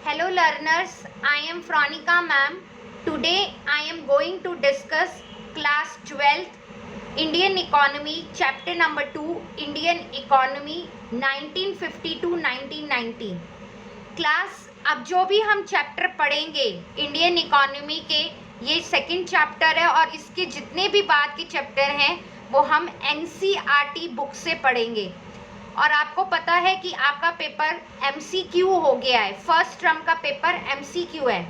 Hello learners, I am Fronika ma'am. Today I am going to discuss class 12th Indian Economy chapter number 2 Indian Economy 1950 to 1990. Class अब जो भी हम chapter पढ़ेंगे Indian economy के, ये second chapter है और इसके जितने भी बाद के चैप्टर हैं वो हम एनसीईआरटी बुक से पढ़ेंगे। और आपको पता है कि आपका पेपर एमसीक्यू हो गया है, फर्स्ट टर्म का पेपर एमसीक्यू है,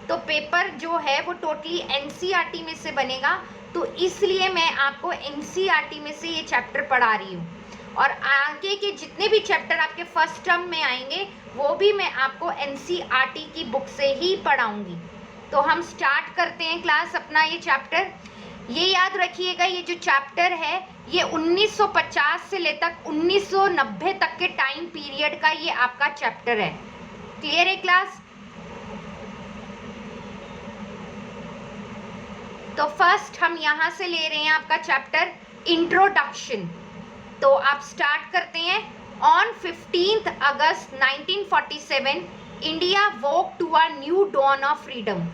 तो पेपर जो है वो टोटली एनसीईआरटी में से बनेगा। तो इसलिए मैं आपको एनसीईआरटी में से ये चैप्टर पढ़ा रही हूँ और आगे के जितने भी चैप्टर आपके फर्स्ट टर्म में आएंगे वो भी मैं आपको एनसीईआरटी की बुक से ही पढ़ाऊंगी। तो हम स्टार्ट करते हैं क्लास अपना ये चैप्टर। ये याद रखिएगा, ये जो चैप्टर है ये 1950 से लेकर 1990 तक के टाइम पीरियड का ये आपका चैप्टर है। क्लियर है क्लास? तो फर्स्ट हम यहाँ से ले रहे हैं आपका चैप्टर इंट्रोडक्शन। तो आप स्टार्ट करते हैं। On 15 August 1947 India woke to a new dawn of freedom.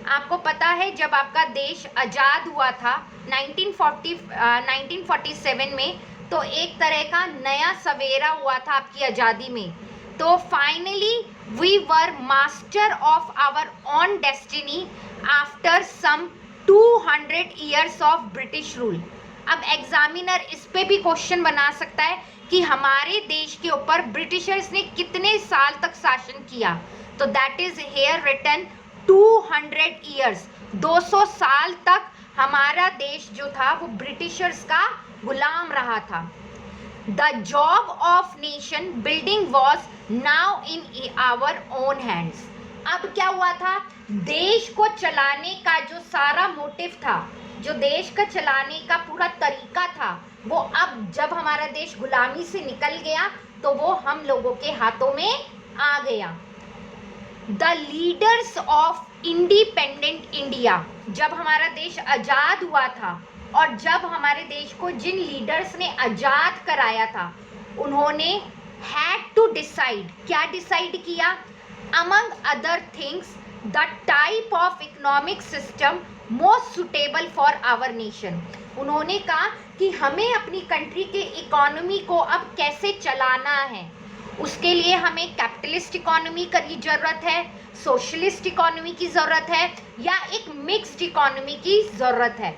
आपको पता है जब आपका देश आज़ाद हुआ था 1947 में, तो एक तरह का नया सवेरा हुआ था आपकी आज़ादी में। तो finally we were master of our own destiny after some 200 years of British rule. अब एग्जामिनर इस पे भी क्वेश्चन बना सकता है कि हमारे देश के ऊपर ब्रिटिशर्स ने कितने साल तक शासन किया। तो that is here written 200 years, 200 साल तक हमारा देश जो था वो ब्रिटिशर्स का गुलाम रहा था। The job of nation building was now in our own hands. अब क्या हुआ था, देश को चलाने का जो सारा मोटिव था, जो देश का चलाने का पूरा तरीका था, वो अब जब हमारा देश गुलामी से निकल गया तो वो हम लोगों के हाथों में आ गया। The leaders of independent India, जब हमारा देश आज़ाद हुआ था और जब हमारे देश को जिन लीडर्स ने आज़ाद कराया था उन्होंने हैड टू डिसाइड, क्या डिसाइड किया, among other things the type of economic system most suitable for our nation. उन्होंने कहा कि हमें अपनी कंट्री के इकोनॉमी को अब कैसे चलाना है। उसके लिए हमें कैपिटलिस्ट इकोनॉमी की ज़रूरत है, सोशलिस्ट इकोनॉमी की ज़रूरत है या एक मिक्स्ड इकोनॉमी की ज़रूरत है।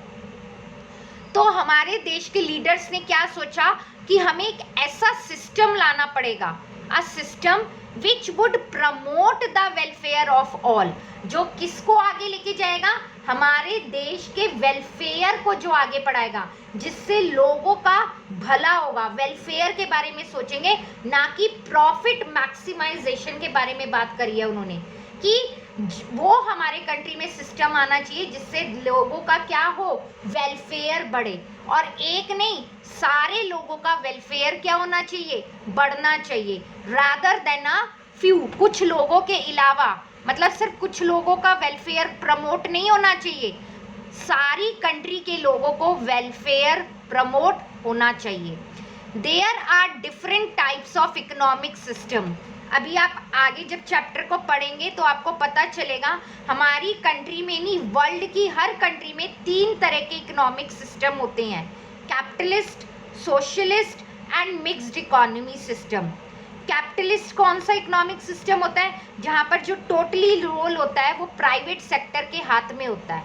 तो हमारे देश के लीडर्स ने क्या सोचा कि हमें एक ऐसा सिस्टम लाना पड़ेगा, a system which would promote the welfare of all, जो किसको आगे लेके जाएगा, हमारे देश के वेलफेयर को जो आगे बढ़ाएगा, जिससे लोगों का भला होगा। वेलफेयर के बारे में सोचेंगे, ना कि प्रॉफिट मैक्सिमाइजेशन के बारे में बात करी है उन्होंने कि वो हमारे कंट्री में सिस्टम आना चाहिए जिससे लोगों का क्या हो, वेलफेयर बढ़े। और एक नहीं, सारे लोगों का वेलफेयर क्या होना चाहिए, बढ़ना चाहिए, रादर देन अ फ्यू, कुछ लोगों के अलावा, मतलब सिर्फ कुछ लोगों का वेलफेयर प्रमोट नहीं होना चाहिए, सारी कंट्री के लोगों को वेलफेयर प्रमोट होना चाहिए। There are different types of economic system. अभी आप आगे जब चैप्टर को पढ़ेंगे तो आपको पता चलेगा हमारी कंट्री में नहीं, वर्ल्ड की हर कंट्री में 3 तरह के इकोनॉमिक सिस्टम होते हैं, capitalist, socialist and mixed economy system. Capitalist कौन सा इकोनॉमिक सिस्टम होता है, जहाँ पर जो टोटली रोल होता है वो प्राइवेट सेक्टर के हाथ में होता है।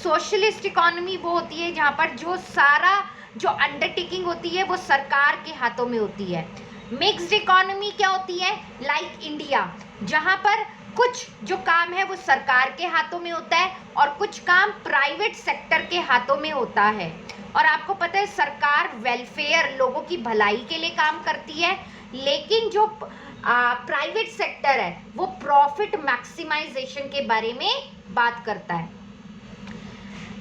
सोशलिस्ट इकोनॉमी वो होती है जहाँ पर जो सारा जो अंडरटेकिंग होती है वो सरकार के हाथों में होती है। मिक्स्ड इकोनॉमी क्या होती है, लाइक इंडिया, जहाँ पर कुछ जो काम है वो सरकार के हाथों में होता है और कुछ काम प्राइवेट सेक्टर के हाथों में होता है। और आपको पता है सरकार वेलफेयर, लोगों की भलाई के लिए काम करती है, लेकिन जो प्राइवेट सेक्टर है वो प्रॉफिट मैक्सिमाइजेशन के बारे में बात करता है।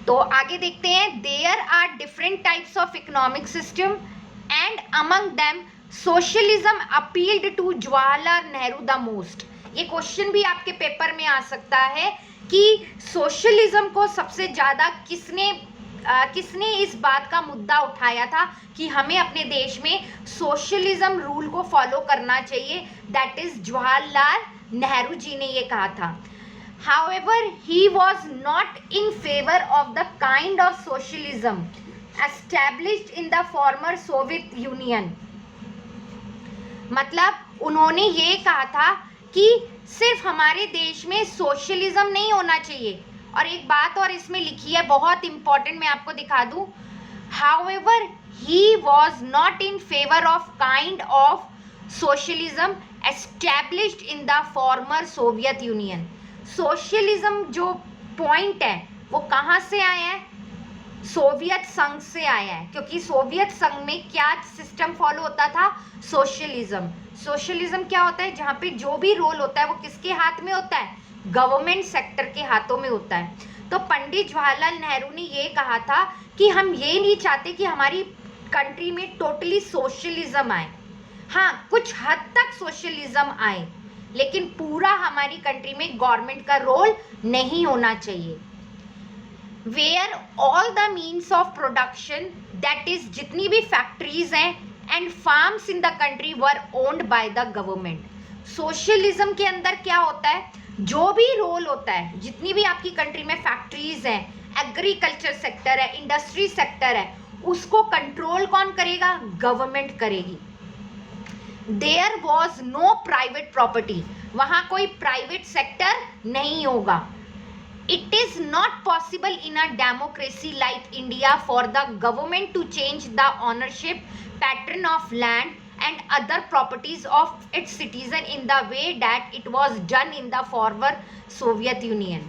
तो आगे देखते हैं, there are different types of economic system and among them socialism appealed to Jawaharlal Nehru the most. ये क्वेश्चन भी आपके पेपर में आ सकता है कि सोशलिज्म को सबसे ज़्यादा किसने किसने इस बात का मुद्दा उठाया था कि हमें अपने देश में सोशलिज्म रूल को फॉलो करना चाहिए? दैट इज जवाहरलाल नेहरू जी ने ये कहा था. However, he was not in favor of the kind of socialism established in the former Soviet Union. मतलब उन्होंने ये कहा था कि सिर्फ हमारे देश में सोशलिज्म नहीं होना चाहिए. और एक बात और इसमें लिखी है बहुत इंपॉर्टेंट, मैं आपको दिखा दूं. However, he was not in favor of kind of socialism established in the former Soviet Union. Socialism जो पॉइंट है वो कहाँ से आया है? सोवियत संघ से आया है, क्योंकि सोवियत संघ में क्या सिस्टम फॉलो होता था? सोशलिज्म. सोशलिज्म क्या होता है? जहाँ पे जो भी रोल होता है वो किसके हाथ में होता है? गवर्नमेंट सेक्टर के हाथों में होता है. तो पंडित जवाहरलाल नेहरू ने ये कहा था कि हम ये नहीं चाहते कि हमारी कंट्री में टोटली सोशलिज्म आए. हाँ, कुछ हद तक सोशलिज्म आए, लेकिन पूरा हमारी कंट्री में गवर्नमेंट का रोल नहीं होना चाहिए. Where all the means of production, that is जितनी भी फैक्ट्रीज हैं and farms in the country were owned by the government. Socialism के अंदर क्या होता है? जो भी रोल होता है, जितनी भी आपकी कंट्री में फैक्ट्रीज हैं, एग्रीकल्चर सेक्टर है, इंडस्ट्री सेक्टर है, उसको कंट्रोल कौन करेगा? गवर्नमेंट करेगी. There was no private property, वहां कोई प्राइवेट सेक्टर नहीं होगा. It is not possible in a democracy like India for the government to change the ownership pattern of land and other properties of its citizen in the way that it was done in the former Soviet Union.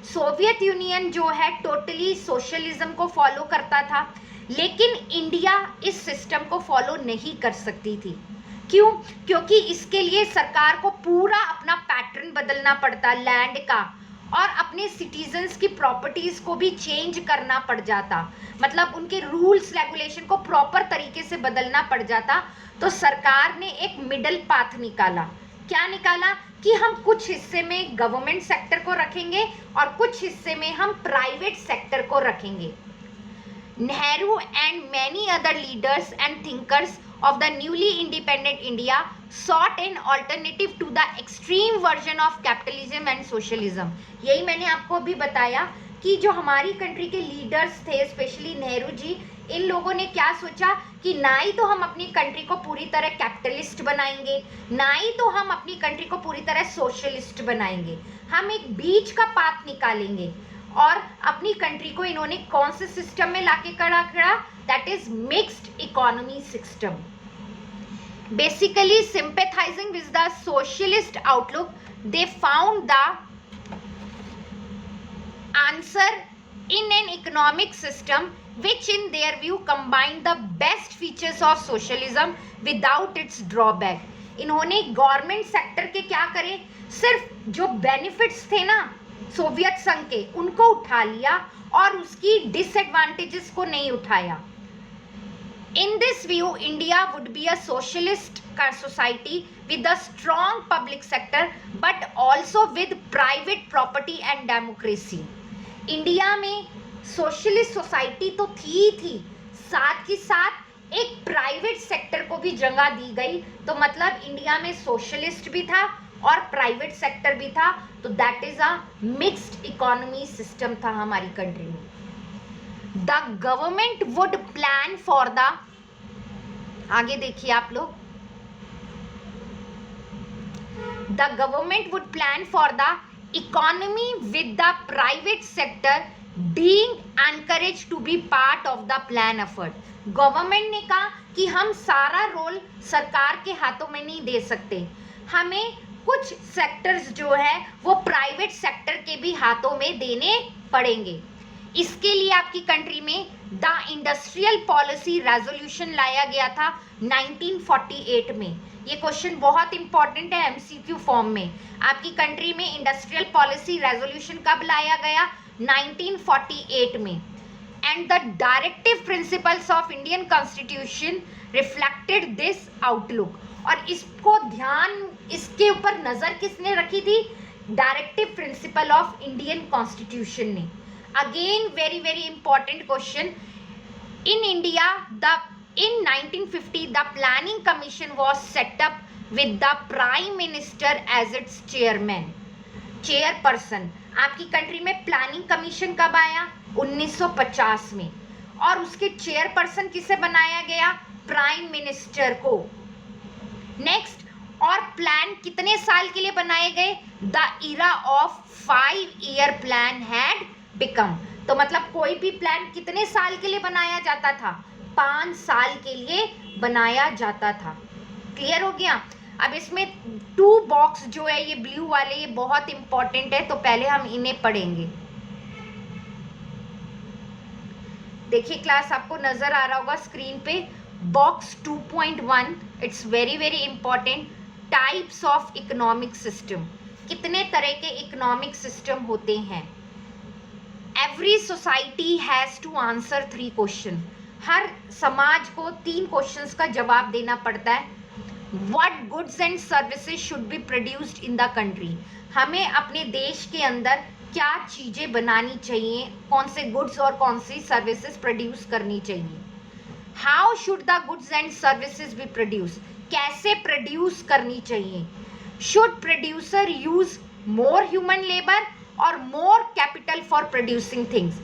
Soviet union जो है totally socialism को follow करता था, लेकिन India इस system को follow नहीं कर सकती थी. क्यों? क्योंकि इसके लिए सरकार को पूरा अपना पैटर्न बदलना पड़ता लैंड का, और अपने सिटीजन्स की प्रॉपर्टीज को भी चेंज करना पड़ जाता. मतलब उनके रूल्स रेगुलेशन को प्रॉपर तरीके से बदलना पड़ जाता. तो सरकार ने एक मिडल पाथ निकाला. क्या निकाला? कि हम कुछ हिस्से में गवर्नमेंट सेक्टर को रखेंगे और कुछ हिस्से में हम प्राइवेट सेक्टर को रखेंगे. Nehru and many other leaders and thinkers of the newly independent India sought an alternative to the extreme version of capitalism and socialism. यही मैंने आपको अभी बताया कि जो हमारी कंट्री के लीडर्स थे, स्पेशली नेहरू जी, इन लोगों ने क्या सोचा कि ना ही तो हम अपनी कंट्री को पूरी तरह कैपिटलिस्ट बनाएंगे, ना ही तो हम अपनी कंट्री को पूरी तरह सोशलिस्ट बनाएंगे. हम एक बीच का पाथ निकालेंगे. और अपनी कंट्री को इन्होंने कौन से सिस्टम में लाके खड़ा करा? That is mixed economy system. Basically sympathizing with the socialist outlook, they found the answer in an economic system which in their view combined the best features of socialism without its drawback. इन्होंने government sector के क्या करे? सिर्फ जो benefits थे ना Soviet संघ के, उनको उठा लिया और उसकी डिसएडवांटेजेस को नहीं उठाया. In this view, India would be a socialist society with a strong public sector, but also with private property and democracy. India में सोशलिस्ट सोसाइटी तो थी, साथ ही साथ एक प्राइवेट सेक्टर को भी जगह दी गई. तो मतलब इंडिया में सोशलिस्ट भी था और प्राइवेट सेक्टर भी था. तो that is a mixed economy system था हमारी कंट्री में. The government would plan for the, आगे देखिए आप लोग, the government would plan for the economy with the private sector being encourage to be part of the plan effort. Government ने कहा कि हम सारा रोल सरकार के हाथों में नहीं दे सकते, हमें कुछ सेक्टर्स जो है वो प्राइवेट सेक्टर के भी हाथों में देने पड़ेंगे. इसके लिए आपकी कंट्री में द इंडस्ट्रियल पॉलिसी रेजोल्यूशन लाया गया था 1948 में. ये क्वेश्चन बहुत इंपॉर्टेंट है एमसीक्यू फॉर्म में. आपकी कंट्री में इंडस्ट्रियल पॉलिसी रेजोल्यूशन कब लाया गया? 1948 में. And the directive principles of Indian constitution reflected this outlook. और इसको ध्यान, इसके ऊपर नजर किसने रखी थी? Directive principle of Indian constitution ने. Again, very very important question. In India, in 1950 the planning commission was set up with the prime minister as its chairperson. आपकी कंट्री में प्लानिंग कमीशन कब आया? 1950 में. और उसके चेयरपर्सन किसे बनाया गया? प्राइम मिनिस्टर को. नेक्स्ट, और प्लान कितने साल के लिए बनाए गए? The era of 5-year plan had become. तो मतलब कोई भी प्लान कितने साल के लिए बनाया जाता था? 5 साल के लिए बनाया जाता था. क्लियर हो गया? अब इसमें 2 बॉक्स जो है ये ब्लू वाले, ये बहुत इंपॉर्टेंट है, तो पहले हम इन्हें पढ़ेंगे. देखिए क्लास, आपको नजर आ रहा होगा स्क्रीन पे. Box 2.1, it's very very important. Types of economic system. कितने तरह के इकोनॉमिक सिस्टम होते हैं? Every society has to answer 3 question. हर समाज को 3 क्वेश्चंस का जवाब देना पड़ता है. What goods and services should be produced in the country. हमें अपने देश के अंदर क्या चीज़ें बनानी चाहिए, कौन से गुड्स और कौन सी सर्विसेज प्रोड्यूस करनी चाहिए. How should the goods and services be produce. कैसे प्रोड्यूस करनी चाहिए. Should producer use more human labour or more capital for producing things.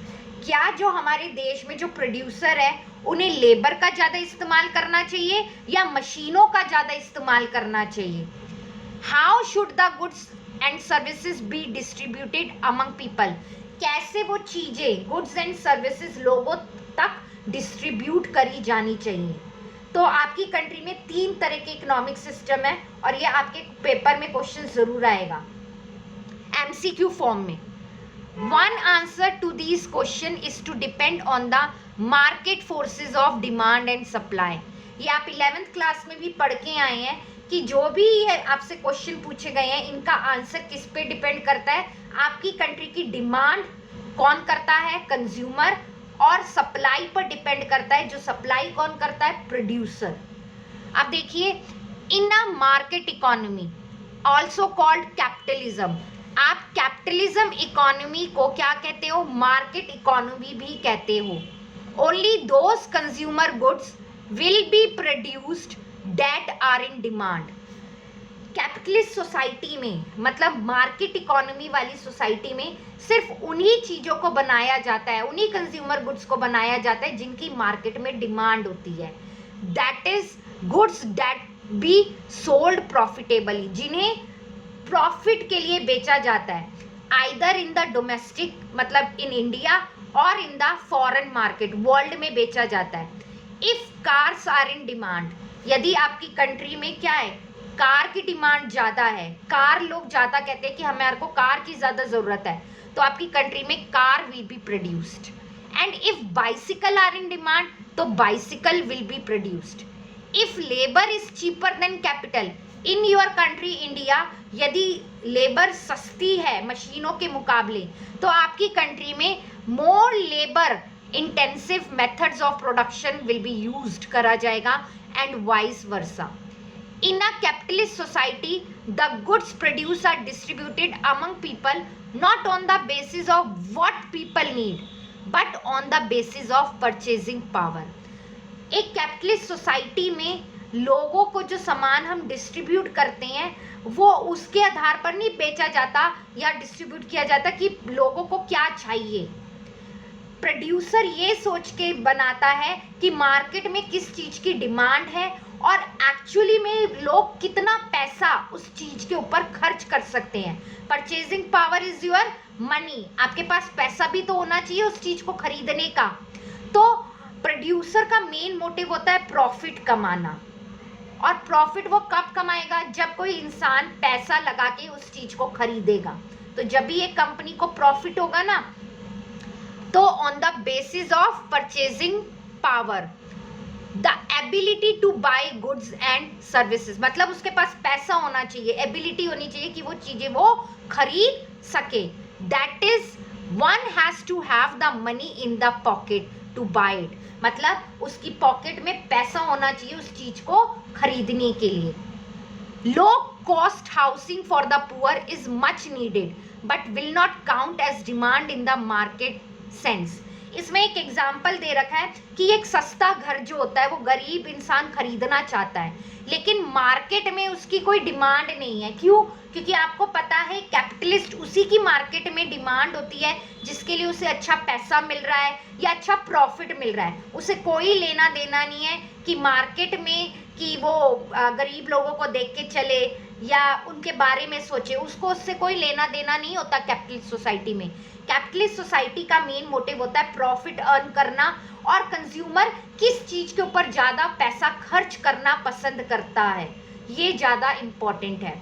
क्या जो हमारे देश में जो प्रोड्यूसर है उन्हें लेबर का ज़्यादा इस्तेमाल करना चाहिए या मशीनों का ज़्यादा इस्तेमाल करना चाहिए. How should the goods and services be distributed among people. कैसे वो चीज़ें, गुड्स एंड सर्विसेज लोगों तक डिस्ट्रीब्यूट करी जानी चाहिए. तो आपकी कंट्री में 3 तरह के इकोनॉमिक सिस्टम है और ये आपके पेपर में क्वेश्चन ज़रूर आएगा MCQ फॉर्म में. One answer to these question is to depend on the market forces of demand and supply. ये आप 11th क्लास में भी पढ़ के आए हैं कि जो भी ये आपसे क्वेश्चन पूछे गए हैं इनका आंसर किस पे डिपेंड करता है. आपकी कंट्री की डिमांड कौन करता है? कंज्यूमर. और सप्लाई पर डिपेंड करता है. जो सप्लाई कौन करता है? प्रोड्यूसर. अब देखिए, in a market economy also called capitalism. आप कैपिटलिज्म इकोनॉमी को क्या कहते हो? मार्केट इकोनॉमी भी कहते हो. Only those consumer goods will be produced that are in demand. Capitalist society में, मतलब मार्केट इकोनॉमी वाली सोसाइटी में, सिर्फ उन्हीं चीज़ों को बनाया जाता है, उन्हीं कंज्यूमर गुड्स को बनाया जाता है जिनकी मार्केट में डिमांड होती है. That is goods that be sold profitably. जिन्हें प्रॉफिट के लिए बेचा जाता है. आइदर इन द डोमेस्टिक, मतलब इन इंडिया, और in the foreign market, world में बेचा जाता है. If cars are in demand. यदि आपकी कंट्री में क्या है? कार की डिमांड ज़्यादा है, कार लोग ज़्यादा कहते हैं कि हमारे को कार की ज़्यादा ज़रूरत है, तो आपकी कंट्री में car will be produced. And if bicycle are in demand, तो bicycle will be produced. If labour is cheaper than capital in your country India, यदि लेबर सस्ती है मशीनों के मुकाबले, तो आपकी कंट्री में more labour intensive methods of production will be used करा जाएगा and vice versa. In a capitalist society, the goods produced are distributed among people not on the basis of what people need, but on the basis of purchasing power. एक capitalist society में लोगों को जो सामान हम distribute करते हैं वो उसके आधार पर नहीं बेचा जाता या डिस्ट्रीब्यूट किया जाता कि लोगों को क्या चाहिए. प्रोड्यूसर ये सोच के बनाता है कि मार्केट में किस चीज़ की डिमांड है और एक्चुअली में लोग कितना पैसा उस चीज़ के ऊपर खर्च कर सकते हैं. Purchasing power is your money. आपके पास पैसा भी तो होना चाहिए उस चीज़ को खरीदने का. तो प्रोड्यूसर का मेन मोटिव होता है प्रॉफिट कमाना. और प्रॉफिट वो कब कमाएगा? जब कोई इंसान पैसा लगा के उस चीज़ को खरीदेगा. तो जब भी एक कंपनी को प्रॉफिट होगा ना, तो on the basis of purchasing power, the ability to buy goods and services, मतलब उसके पास पैसा होना चाहिए, एबिलिटी होनी चाहिए कि वो चीज़ें वो खरीद सके. That is one has to have the money in the pocket to buy it. मतलब उसकी पॉकेट में पैसा होना चाहिए उस चीज़ को खरीदने के लिए. Low cost housing for the poor is much needed but will not count as demand in the market sense. इसमें एक एग्जाम्पल दे रखा है कि एक सस्ता घर जो होता है वो गरीब इंसान खरीदना चाहता है, लेकिन मार्केट में उसकी कोई डिमांड नहीं है। क्यों? क्योंकि आपको पता है कैपिटलिस्ट उसी की मार्केट में डिमांड होती है जिसके लिए उसे अच्छा पैसा मिल रहा है या अच्छा प्रॉफिट मिल रहा है। उसे कोई लेना देना नहीं है कि मार्केट में कि वो गरीब लोगों को देख के चले या उनके बारे में सोचे, उसको उससे कोई लेना देना नहीं होता। कैपिटलिस्ट सोसाइटी में, कैपिटलिस्ट सोसाइटी का मेन मोटिव होता है प्रॉफिट अर्न करना, और कंज्यूमर किस चीज के ऊपर ज्यादा पैसा खर्च करना पसंद करता है, ये ज्यादा इंपॉर्टेंट है।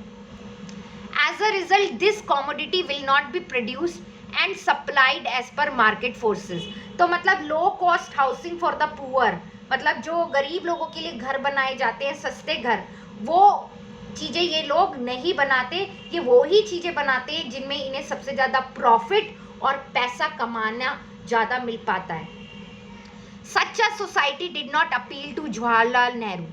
As a result this commodity will not be produced and supplied as per market forces. तो मतलब low cost housing for the poor, मतलब जो गरीब लोगों के लिए घर बनाए जाते हैं सस्ते घर, वो चीज़ें ये लोग नहीं बनाते। ये वो ही चीज़ें बनाते हैं जिनमें इन्हें सबसे ज़्यादा प्रॉफिट और पैसा कमाना ज़्यादा मिल पाता है। Such a society did not appeal to Jawaharlal Nehru,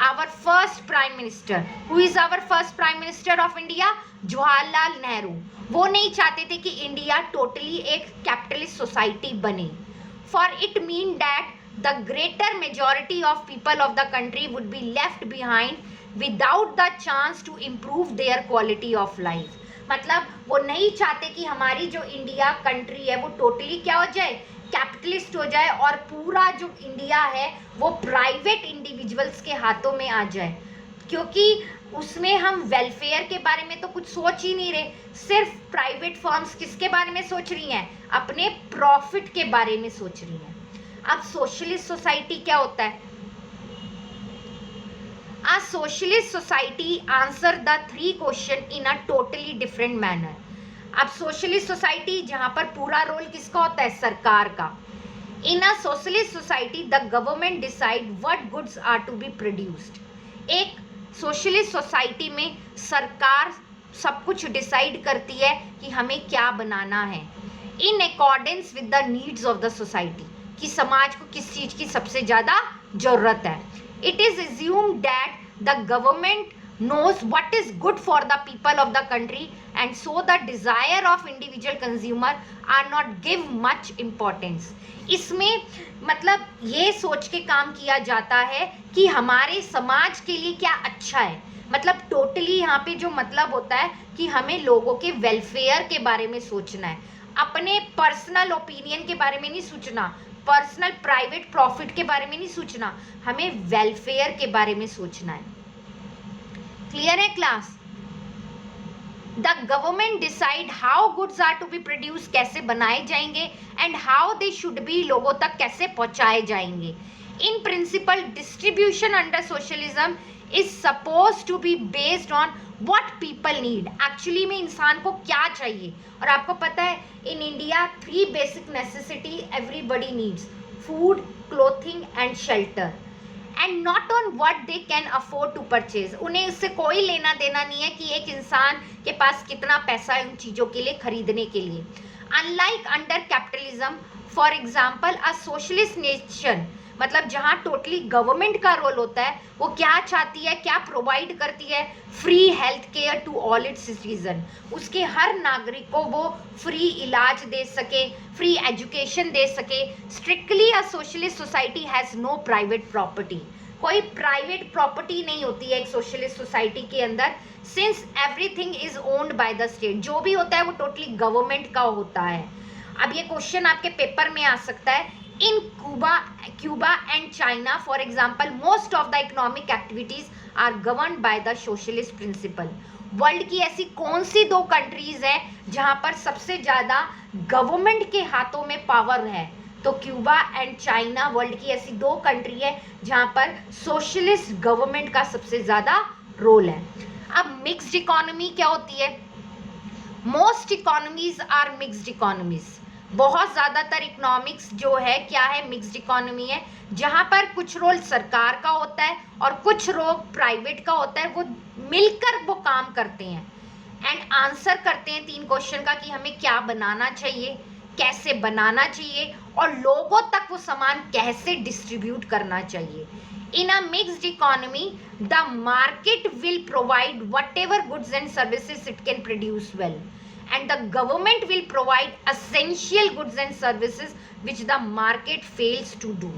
our first prime minister. Who is our first prime minister of India? Jawaharlal Nehru. वो नहीं चाहते थे कि इंडिया टोटली एक कैपिटलिस्ट सोसाइटी बने। For it mean that the greater majority of people of the country would be left behind without the chance to improve their quality of life. मतलब वो नहीं चाहते कि हमारी जो इंडिया कंट्री है वो टोटली क्या हो जाए, कैपिटलिस्ट हो जाए, और पूरा जो इंडिया है वो प्राइवेट इंडिविजुअल्स के हाथों में आ जाए, क्योंकि उसमें हम वेलफेयर के बारे में तो कुछ सोच ही नहीं रहे। सिर्फ प्राइवेट फर्म्स किसके बारे में सोच रही हैं? अपने प्रॉफिट के बारे में सोच रही हैं। अब सोशलिस्ट सोसाइटी क्या होता है? A socialist society answer the three question in a totally different manner. अब सोशलिस्ट सोसाइटी जहां पर पूरा रोल किसका होता है? सरकार का। In a socialist society the government decide what goods are to be produced. एक सोशलिस्ट सोसाइटी में सरकार सब कुछ डिसाइड करती है कि हमें क्या बनाना है, in accordance with the needs of the society, कि समाज को किस चीज की सबसे ज्यादा जरूरत है। It is assumed that the government knows what is good for the people of the country, and so the desire of individual consumer are not give much importance. इसमें मतलब ये सोच के काम किया जाता है कि हमारे समाज के लिए क्या अच्छा है। मतलब टोटली यहाँ पे जो मतलब होता है कि हमें लोगों के वेलफेयर के बारे में सोचना है, अपने पर्सनल ओपिनियन के बारे में नहीं सोचना, पर्सनल प्राइवेट प्रॉफिट के बारे में नहीं सोचना, हमें वेलफेयर के बारे में सोचना है। क्लियर है class? The government decide how goods are to be produce, कैसे बनाए जाएंगे, and how they should be, लोगों तक कैसे पहुंचाए जाएंगे। In principle distribution under socialism is suppose to be based on what people need. Actually में इंसान को क्या चाहिए, और आपको पता है in India 3 basic necessity everybody needs, food, clothing and shelter, and not on what they can afford to purchase. उन्हें इससे कोई लेना देना नहीं है कि एक इंसान के पास कितना पैसा है उन चीज़ों के लिए खरीदने के लिए। Unlike under capitalism, for example a socialist nation, मतलब जहाँ टोटली गवर्नमेंट का रोल होता है, वो क्या चाहती है, क्या प्रोवाइड करती है? Free health care to all its citizen. उसके हर नागरिक को वो फ्री इलाज दे सके, फ्री एजुकेशन दे सके। Strictly a socialist society has no private property, कोई प्राइवेट प्रॉपर्टी नहीं होती है एक सोशलिस्ट सोसाइटी के अंदर, since everything is owned by the state. जो भी होता है वो टोटली गवर्नमेंट का होता है। अब ये क्वेश्चन आपके पेपर में आ सकता है। In Cuba and China, for example, most of the economic activities are governed by the socialist principle. World की ऐसी कौन सी 2 कंट्रीज हैं जहां पर सबसे ज़्यादा गवर्नमेंट के हाथों में पावर है? तो क्यूबा एंड चाइना वर्ल्ड की ऐसी 2 कंट्री है जहां पर सोशलिस्ट गवर्नमेंट का सबसे ज़्यादा रोल है। अब मिक्स्ड इकोनॉमी क्या होती है? Most economies are mixed economies. बहुत ज़्यादातर इकोनॉमिक्स जो है क्या है? मिक्स्ड इकोनॉमी है, जहाँ पर कुछ रोल सरकार का होता है और कुछ रोल प्राइवेट का होता है, वो मिलकर वो काम करते हैं एंड आंसर करते हैं 3 क्वेश्चन का कि हमें क्या बनाना चाहिए, कैसे बनाना चाहिए, और लोगों तक वो सामान कैसे डिस्ट्रीब्यूट करना चाहिए। In a mixed economy, the market will provide whatever goods and services it can produce well. and the government will provide essential goods and services which the market fails to do.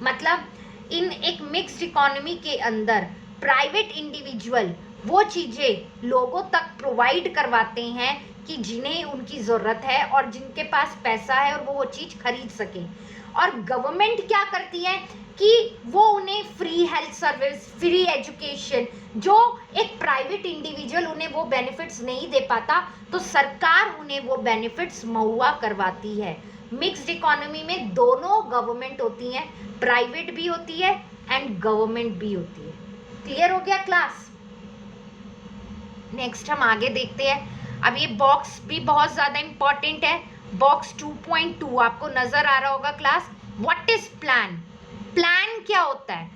मतलब इन एक mixed economy के अंदर private individual वो चीज़ें लोगों तक provide करवाते हैं कि जिन्हें उनकी ज़रूरत है और जिनके पास पैसा है और वो चीज़ खरीद सके, और गवर्नमेंट क्या करती है कि वो उन्हें free health service, free education, जो एक प्राइवेट इंडिविजुअल उन्हें वो बेनिफिट्स नहीं दे पाता, तो सरकार उन्हें वो बेनिफिट्स मुहैया करवाती है। मिक्स्ड इकोनॉमी में दोनों गवर्नमेंट होती हैं, प्राइवेट भी होती है एंड गवर्नमेंट भी होती है। क्लियर हो गया क्लास? नेक्स्ट हम आगे देखते हैं। अब ये बॉक्स भी बहुत ज़्यादा इंपॉर्टेंट है। बॉक्स 2.2 आपको नजर आ रहा होगा class. What is plan? Plan क्या होता है?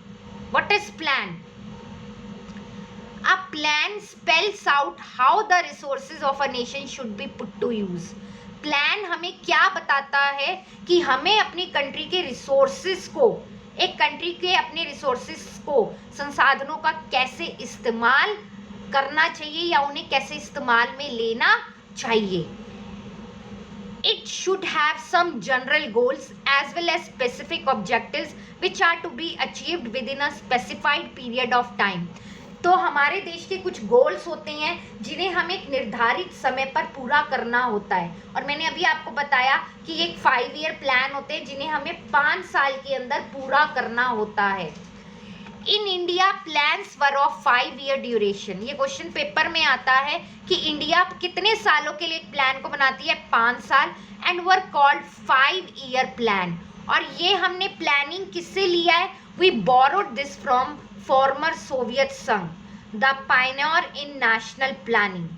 What is plan? A plan spells out how the resources of a nation should be put to use. Plan हमें क्या बताता है कि हमें अपनी कंट्री के रिसोर्सेज को, एक कंट्री के अपने रिसोर्सेज को, संसाधनों का कैसे इस्तेमाल करना चाहिए या उन्हें कैसे इस्तेमाल में लेना चाहिए। It should have some general goals as well as specific objectives which are to be achieved within a specified period of time. तो हमारे देश के कुछ गोल्स होते हैं जिन्हें हमें एक निर्धारित समय पर पूरा करना होता है, और मैंने अभी आपको बताया कि एक 5 ईयर प्लान होते हैं जिन्हें हमें 5 साल के अंदर पूरा करना होता है। In India plans were of 5 year duration. ये क्वेश्चन पेपर में आता है कि इंडिया कितने सालों के लिए एक प्लान को बनाती है? 5 साल। And were called 5 year plan. और ये हमने प्लानिंग किससे लिया है? We borrowed this from former Soviet संघ, the pioneer in national planning.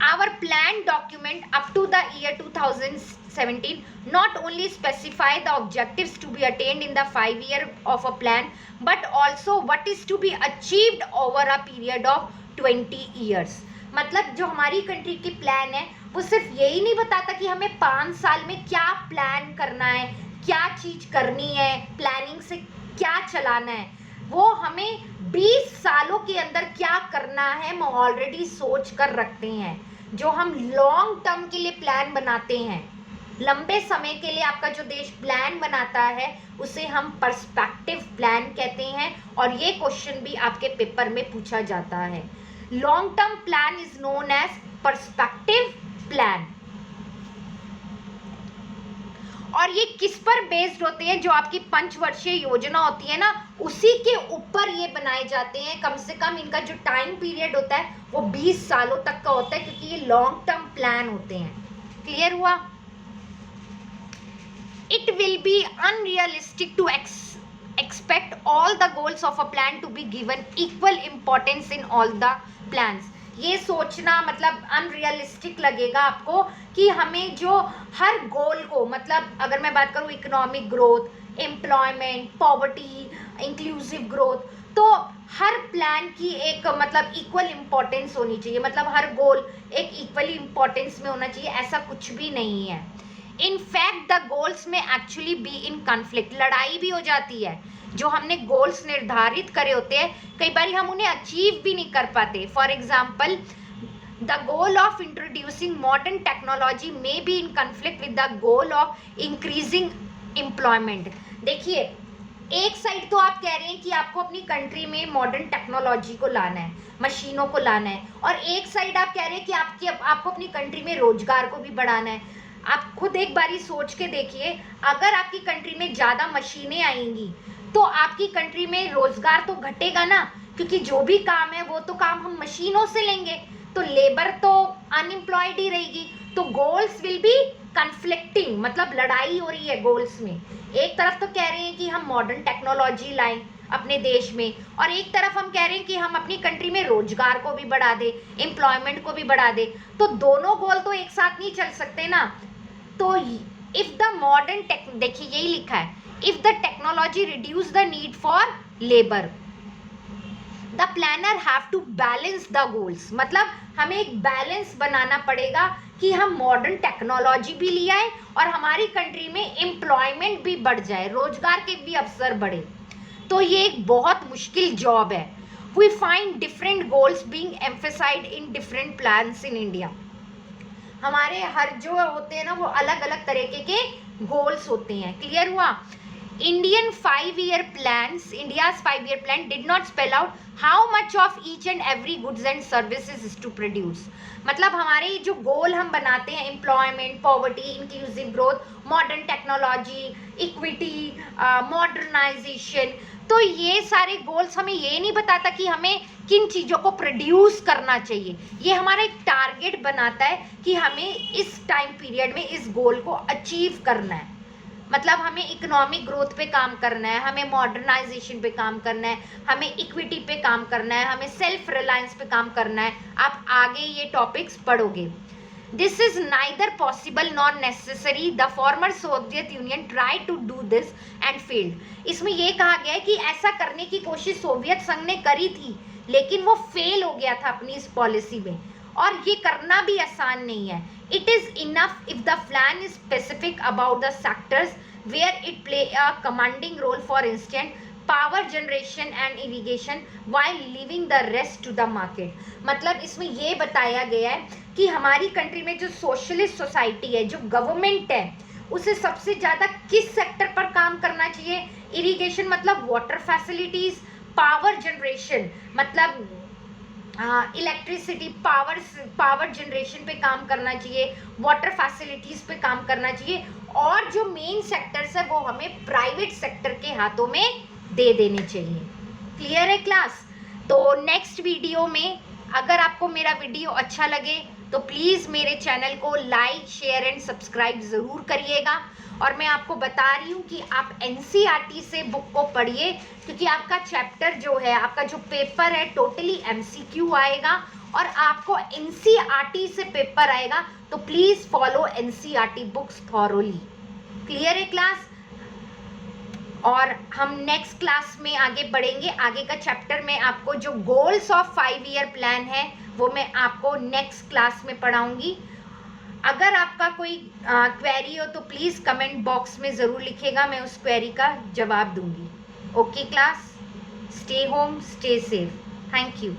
Our plan document up to the year 2017 not only specify the objectives to be attained in the 5 year of a plan, but also what is to be achieved over a period of 20 years. मतलब जो हमारी country की plan है वो सिर्फ यही नहीं बताता कि हमें 5 साल में क्या प्लान करना है, क्या चीज करनी है, प्लानिंग से क्या चलाना है, वो हमें 20 सालों के अंदर क्या करना है हम ऑलरेडी सोच कर रखते हैं। जो हम लॉन्ग टर्म के लिए प्लान बनाते हैं, लंबे समय के लिए आपका जो देश प्लान बनाता है उसे हम पर्सपेक्टिव प्लान कहते हैं, और ये क्वेश्चन भी आपके पेपर में पूछा जाता है। Long term plan is known as perspective plan. और ये किस पर बेस्ड होते हैं? जो आपकी पंचवर्षीय योजना होती है ना, उसी के ऊपर ये बनाए जाते हैं। कम से कम इनका जो टाइम पीरियड होता है वो 20 सालों तक का होता है, क्योंकि ये लॉन्ग टर्म प्लान होते हैं। क्लियर हुआ? It will be unrealistic to expect all the goals of a plan to be given equal importance in all the plans. ये सोचना मतलब अनरियलिस्टिक लगेगा आपको कि हमें जो हर गोल को, मतलब अगर मैं बात करूँ economic growth, employment, poverty, inclusive growth, तो हर प्लान की एक मतलब इक्वल इम्पोर्टेंस होनी चाहिए, मतलब हर गोल एक इक्वली इम्पोर्टेंस में होना चाहिए, ऐसा कुछ भी नहीं है। इन फैक्ट द गोल्स में एक्चुअली बी इन कॉन्फ्लिक्ट, लड़ाई भी हो जाती है। जो हमने गोल्स निर्धारित करे होते हैं कई बार हम उन्हें अचीव भी नहीं कर पाते। For example the goal of introducing modern technology may be in conflict with the goal of increasing employment. देखिए, एक साइड तो आप कह रहे हैं कि आपको अपनी कंट्री में मॉडर्न टेक्नोलॉजी को लाना है, मशीनों को लाना है, और एक साइड आप कह रहे हैं कि आपको अपनी कंट्री में रोजगार को भी बढ़ाना है। आप खुद एक बारी सोच के देखिए, अगर आपकी कंट्री में ज़्यादा मशीनें आएंगी तो आपकी कंट्री में रोजगार तो घटेगा ना, क्योंकि जो भी काम है वो तो काम हम मशीनों से लेंगे, तो लेबर तो अनएम्प्लॉयड ही रहेगी। तो गोल्स विल बी कन्फ्लिक्टिंग, मतलब लड़ाई हो रही है गोल्स में। एक तरफ तो कह रहे हैं कि हम मॉडर्न टेक्नोलॉजी लाएं अपने देश में, और एक तरफ हम कह रहे हैं कि हम अपनी कंट्री में रोजगार को भी बढ़ा दें, एम्प्लॉयमेंट को भी बढ़ा दें। तो दोनों गोल तो एक साथ नहीं चल सकते ना। तो इफ द मॉडर्न टेक, देखिए यही लिखा है, if the technology reduce the need for labour, the planner have to balance the goals. मतलब हमें एक बैलेंस बनाना पड़ेगा कि हम मॉडर्न टेक्नोलॉजी भी ले आए और हमारी कंट्री में एम्प्लॉयमेंट भी बढ़ जाए, रोजगार के भी अवसर बढ़े। तो ये एक बहुत मुश्किल जॉब है। We find different goals being emphasised in different plans in India. हमारे हर जो होते हैं ना वो अलग अलग तरीके के गोल्स होते हैं। क्लियर हुआ? India's 5-year plan did not spell out how much of each and every goods and services is to produce. मतलब हमारे जो गोल हम बनाते हैं, employment, poverty, inclusive growth, modern technology, equity, modernisation, तो ये सारे गोल्स हमें ये नहीं बताता कि हमें किन चीज़ों को प्रोड्यूस करना चाहिए। ये हमारा एक टारगेट बनाता है कि हमें इस टाइम पीरियड में इस गोल को अचीव करना है। मतलब हमें इकोनॉमिक ग्रोथ पे काम करना है, हमें मॉडर्नाइजेशन पे काम करना है, हमें इक्विटी पे काम करना है, हमें सेल्फ रिलायंस पे काम करना है। आप आगे ये टॉपिक्स पढ़ोगे। This is neither possible nor necessary, the former Soviet Union try to do this and failed. इसमें ये कहा गया है कि ऐसा करने की कोशिश सोवियत संघ ने करी थी, लेकिन वो फेल हो गया था अपनी इस पॉलिसी में, और ये करना भी आसान नहीं है। It is enough if the plan is specific about the sectors where it play a commanding role, for instance, power generation and irrigation, while leaving the rest to the market. मतलब इसमें ये बताया गया है कि हमारी कंट्री में जो सोशलिस्ट सोसाइटी है, जो गवर्नमेंट है, उसे सबसे ज़्यादा किस सेक्टर पर काम करना चाहिए? इरिगेशन मतलब वाटर फैसिलिटीज़, पावर जनरेशन मतलब इलेक्ट्रिसिटी, पावर जनरेशन पे काम करना चाहिए, वाटर फैसिलिटीज पे काम करना चाहिए, और जो मेन सेक्टर्स है वो हमें प्राइवेट सेक्टर के हाथों में दे देने चाहिए। क्लियर है क्लास? तो नेक्स्ट वीडियो में अगर आपको मेरा वीडियो अच्छा लगे तो प्लीज़ मेरे चैनल को लाइक, शेयर एंड सब्सक्राइब ज़रूर करिएगा। और मैं आपको बता रही हूँ कि आप एनसीईआरटी से बुक को पढ़िए, क्योंकि आपका चैप्टर जो है, आपका जो पेपर है, टोटली एमसीक्यू आएगा और आपको एनसीईआरटी से पेपर आएगा। तो please follow NCERT books thoroughly. Clear है क्लास? और हम नेक्स्ट क्लास में आगे बढ़ेंगे। आगे का चैप्टर में आपको जो गोल्स ऑफ 5-year प्लान है वो मैं आपको नेक्स्ट क्लास में पढ़ाऊंगी। अगर आपका कोई क्वेरी हो तो प्लीज़ कमेंट बॉक्स में ज़रूर लिखिएगा, मैं उस क्वेरी का जवाब दूंगी। Okay class, stay home, stay safe. Thank you.